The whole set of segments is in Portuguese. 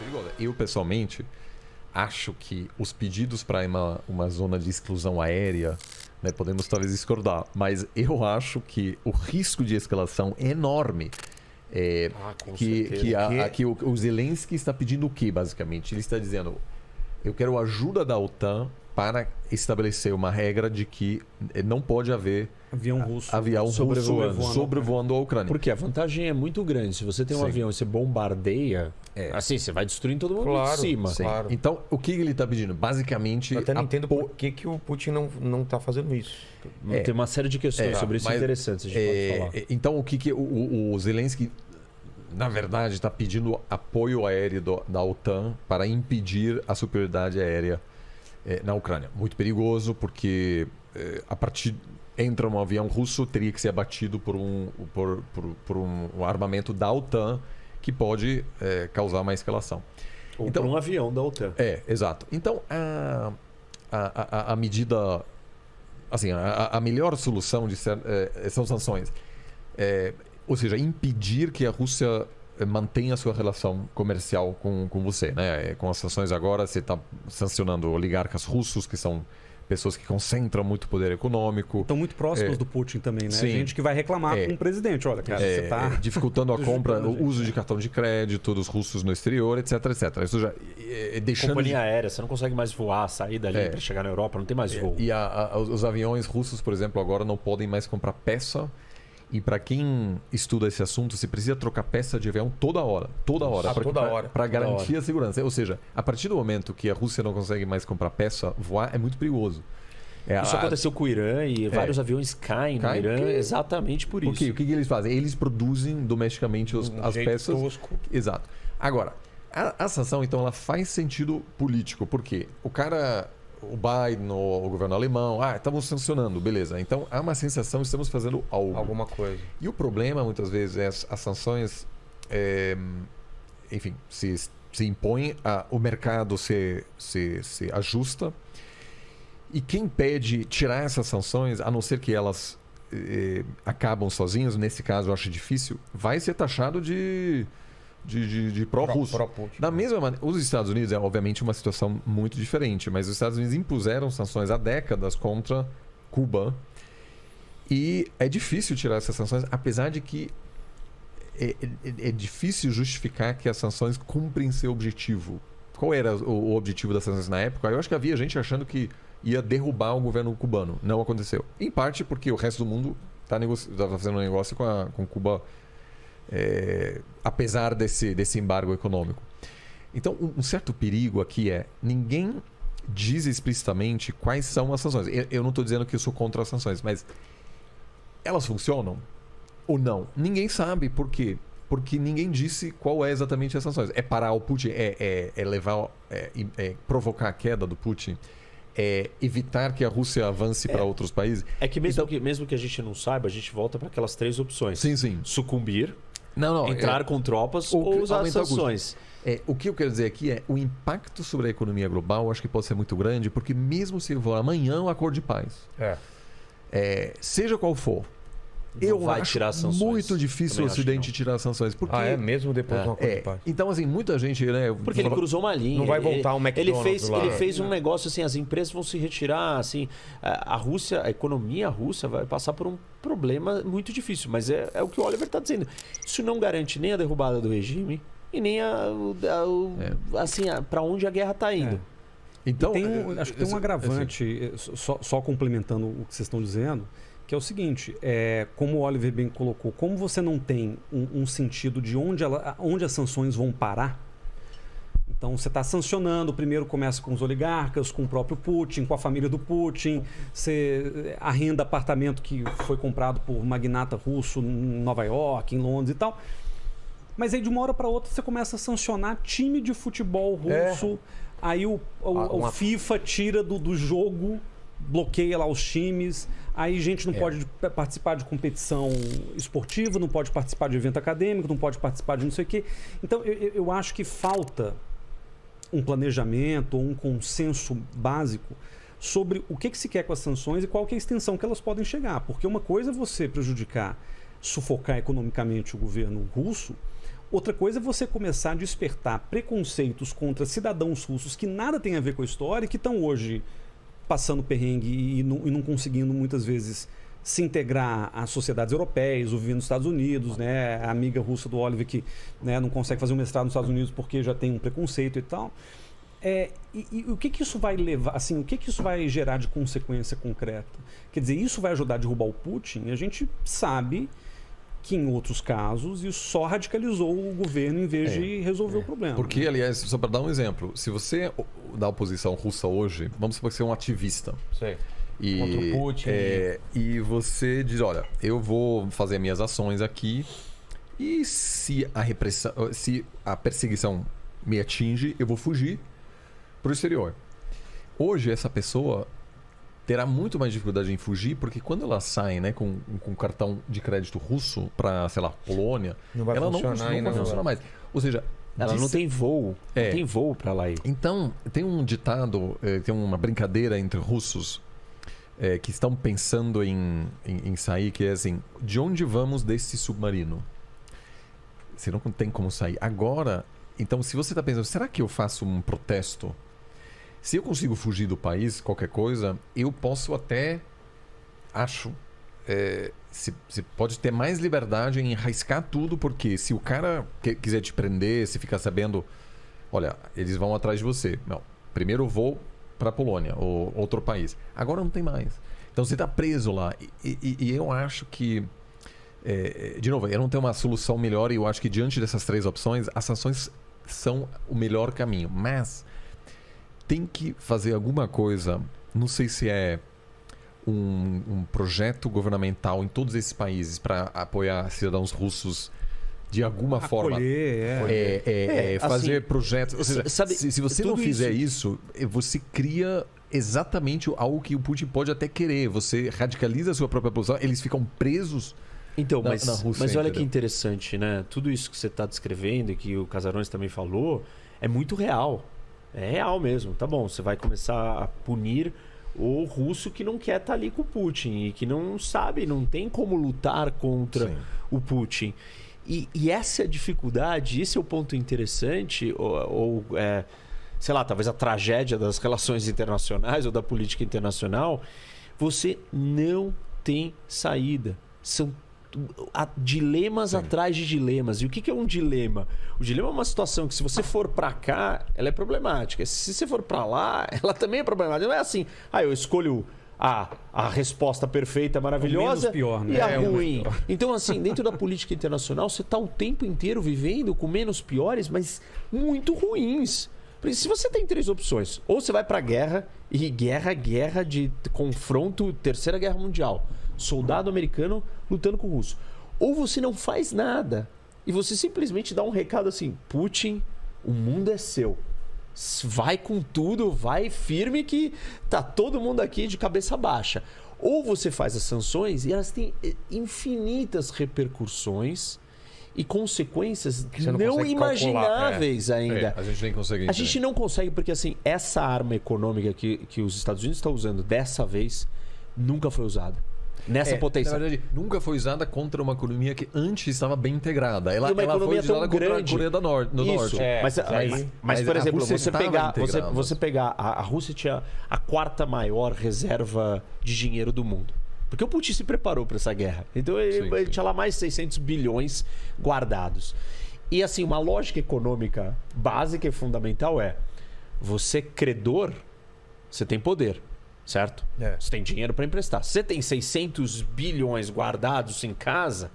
perigosa. Eu, pessoalmente, acho que os pedidos para uma zona de exclusão aérea, né, podemos talvez discordar, mas eu acho que o risco de escalação é enorme. Que o Zelensky está pedindo o quê, basicamente? Ele está dizendo, eu quero ajuda da OTAN para estabelecer uma regra de que não pode haver avião russo sobrevoando a Ucrânia. Porque a vantagem é muito grande. Se você tem um avião e você bombardeia, assim, você vai destruindo todo mundo de cima. Claro. Então, o que ele está pedindo? Basicamente... Eu até não entendo por que o Putin não está fazendo isso. Tem uma série de questões sobre isso interessantes, a gente pode falar. Então, o Zelensky, na verdade, está pedindo apoio aéreo da OTAN para impedir a superioridade aérea na Ucrânia. Muito perigoso, porque a partir entra um avião russo, teria que ser abatido por um armamento da OTAN que pode causar uma escalação. Ou então, por um avião da OTAN. Exato. Então, a medida... Assim, a melhor solução são sanções. Ou seja, impedir que a Rússia mantenha a sua relação comercial com você, né? Com as sanções agora, você está sancionando oligarcas russos, que são pessoas que concentram muito poder econômico. Estão muito próximos do Putin também, né? Sim. Gente que vai reclamar com o presidente. Olha, cara, você está... dificultando a compra, o uso de cartão de crédito dos russos no exterior, etc, etc. Isso já deixando... Companhia aérea, você não consegue mais voar, sair dali para chegar na Europa, não tem mais voo. E os aviões russos, por exemplo, agora não podem mais comprar peça. E para quem estuda esse assunto, você precisa trocar peça de avião toda hora. Para garantir a segurança. Ou seja, a partir do momento que a Rússia não consegue mais comprar peça, voar é muito perigoso. Isso aconteceu com o Irã e vários aviões caem no Irã exatamente por isso. O que eles fazem? Eles produzem domesticamente as peças. Tosco. Exato. Agora, a sanção, então, ela faz sentido político. Por quê? O Biden, o governo alemão, estamos sancionando, beleza. Então, há uma sensação de estamos fazendo algo. Alguma coisa. E o problema, muitas vezes, é as sanções, enfim, se impõem, o mercado se ajusta. E quem pede tirar essas sanções, a não ser que elas acabam sozinhas, nesse caso eu acho difícil, vai ser taxado de pró-russo. Da mesma maneira, os Estados Unidos é obviamente uma situação muito diferente, mas os Estados Unidos impuseram sanções há décadas contra Cuba e é difícil tirar essas sanções, apesar de que é difícil justificar que as sanções cumprem seu objetivo. Qual era o objetivo das sanções na época? Eu acho que havia gente achando que ia derrubar o governo cubano. Não aconteceu. Em parte porque o resto do mundo está fazendo um negócio com Cuba, apesar desse embargo econômico. Então, um certo perigo aqui ninguém diz explicitamente quais são as sanções. Eu não estou dizendo que eu sou contra as sanções, mas elas funcionam ou não? Ninguém sabe por quê. Porque ninguém disse qual é exatamente as sanções. É parar o Putin? Provocar a queda do Putin? Evitar que a Rússia avance para outros países? É que mesmo que a gente não saiba, a gente volta para aquelas 3 opções. Sim. Sucumbir, entrar com tropas ou usar as sanções. O que eu quero dizer aqui o impacto sobre a economia global, acho que pode ser muito grande, porque mesmo se for amanhã um acordo de paz, seja qual for, eu acho muito difícil o Ocidente tirar as sanções. Porque... mesmo depois de um acordo de paz? Então, assim, muita gente... Porque ele cruzou uma linha. Não vai voltar um McDonald's lá. Ele fez um negócio assim, as empresas vão se retirar, assim... A economia russa vai passar por um problema muito difícil. Mas é o que o Oliver está dizendo. Isso não garante nem a derrubada do regime e nem para onde a guerra está indo. Então, acho que tem um agravante, só complementando o que vocês estão dizendo, que é o seguinte, como o Oliver bem colocou, como você não tem um sentido de onde as sanções vão parar, então você está sancionando, primeiro começa com os oligarcas, com o próprio Putin, com a família do Putin, você arrenda apartamento que foi comprado por magnata russo em Nova York, em Londres e tal, mas aí de uma hora para outra você começa a sancionar time de futebol russo, aí o FIFA tira do jogo, bloqueia lá os times, aí gente não pode participar de competição esportiva, não pode participar de evento acadêmico, não pode participar de não sei o quê. Então eu acho que falta um planejamento ou um consenso básico sobre o que se quer com as sanções e qual que é a extensão que elas podem chegar. Porque uma coisa é você prejudicar, sufocar economicamente o governo russo, Outra coisa é você começar a despertar preconceitos contra cidadãos russos que nada tem a ver com a história e que estão hoje passando perrengue e não conseguindo muitas vezes se integrar às sociedades europeias, ou vivendo nos Estados Unidos, né? A amiga russa do Oliver que, né, não consegue fazer um mestrado nos Estados Unidos porque já tem um preconceito e tal. E o que isso vai levar, assim, o que isso vai gerar de consequência concreta? Quer dizer, isso vai ajudar a derrubar o Putin? A gente sabe que em outros casos isso só radicalizou o governo em vez de resolver o problema. Porque, aliás, só para dar um exemplo, se você da oposição russa hoje, vamos supor que você é um ativista. Sei. Contra o Putin. E você diz, olha, eu vou fazer minhas ações aqui e se a perseguição me atinge, eu vou fugir para o exterior. Hoje essa pessoa terá muito mais dificuldade em fugir, porque quando ela sai, né, com cartão de crédito russo para, sei lá, Polônia, ela não funciona mais. Ou seja, ela não tem voo. Não tem voo para lá ir. Então, tem um ditado, tem uma brincadeira entre russos que estão pensando em sair, que é assim, de onde vamos desse submarino? Você não tem como sair. Agora, então, se você está pensando, será que eu faço um protesto? Se eu consigo fugir do país, qualquer coisa, eu posso até, acho, você pode ter mais liberdade em arriscar tudo, porque se o cara quiser te prender, se ficar sabendo, olha, eles vão atrás de você. Não, primeiro eu vou para a Polônia ou outro país. Agora não tem mais. Então você está preso lá. E eu acho que, de novo, eu não tenho uma solução melhor e eu acho que diante dessas três opções, as sanções são o melhor caminho. Mas tem que fazer alguma coisa, não sei se é um projeto governamental em todos esses países para apoiar cidadãos russos de alguma forma. Fazer assim, projetos. Ou seja, sabe, se você não fizer isso, você cria exatamente algo que o Putin pode até querer. Você radicaliza a sua própria posição, eles ficam presos. Então, na Rússia, mas olha que interessante, né? Tudo isso que você está descrevendo e que o Casarões também falou é muito real. É real mesmo. Tá bom, você vai começar a punir o russo que não quer estar ali com o Putin e que não sabe, não tem como lutar contra o Putin. E essa é a dificuldade, esse é o ponto interessante, sei lá, talvez a tragédia das relações internacionais ou da política internacional. Você não tem saída. São dilemas atrás de dilemas. E o que é um dilema? O dilema é uma situação que, se você for para cá, ela é problemática. Se você for para lá, ela também é problemática. Não é assim, eu escolho a resposta perfeita, maravilhosa, pior, né? E a ruim. Então, assim, dentro da política internacional, você está o tempo inteiro vivendo com menos piores, mas muito ruins. Porque se você tem três opções, ou você vai para guerra, e guerra de confronto, Terceira Guerra Mundial, soldado americano lutando com o russo, ou você não faz nada e você simplesmente dá um recado assim: Putin, o mundo é seu, vai com tudo, vai firme que tá todo mundo aqui de cabeça baixa. Ou você faz as sanções e elas têm infinitas repercussões e consequências não imagináveis ainda. A gente nem consegue. A gente não consegue, porque assim, essa arma econômica que os Estados Unidos estão usando dessa vez nunca foi usada. Nessa potência. Na verdade, nunca foi usada contra uma economia que antes estava bem integrada. Ela foi usada contra a Coreia do Norte. Mas, por exemplo, você pegar a Rússia tinha a quarta maior reserva de dinheiro do mundo. Porque o Putin se preparou para essa guerra. Então ele tinha lá mais de 600 bilhões guardados. E assim, uma lógica econômica básica e fundamental é: você credor, você tem poder. Certo? Você tem dinheiro para emprestar. Você tem 600 bilhões guardados em casa,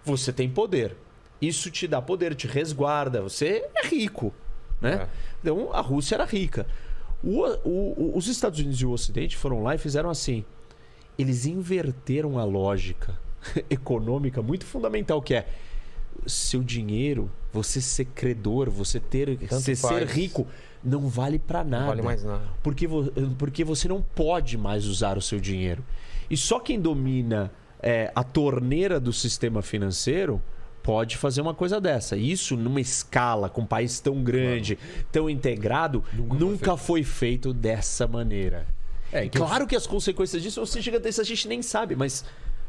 você tem poder. Isso te dá poder, te resguarda. Você é rico, né? Então, a Rússia era rica. Os Estados Unidos e o Ocidente foram lá e fizeram assim. Eles inverteram a lógica econômica muito fundamental, que é seu dinheiro, você ser credor, você ser rico, não vale para nada. Não vale mais nada. Porque você não pode mais usar o seu dinheiro. E só quem domina a torneira do sistema financeiro pode fazer uma coisa dessa. Isso, numa escala, com um país tão grande, tão integrado, nunca foi feito dessa maneira. Claro que as consequências disso são gigantescas, a gente nem sabe. Mas,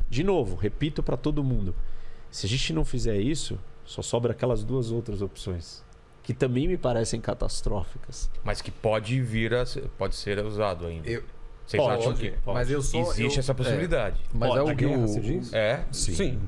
de novo, repito para todo mundo. Se a gente não fizer isso, Só sobra aquelas 2 outras opções, que também me parecem catastróficas. Mas que pode ser usado ainda. Vocês Pode, acham que mas existe essa possibilidade? mas é o que guerra, você diz? É? Sim.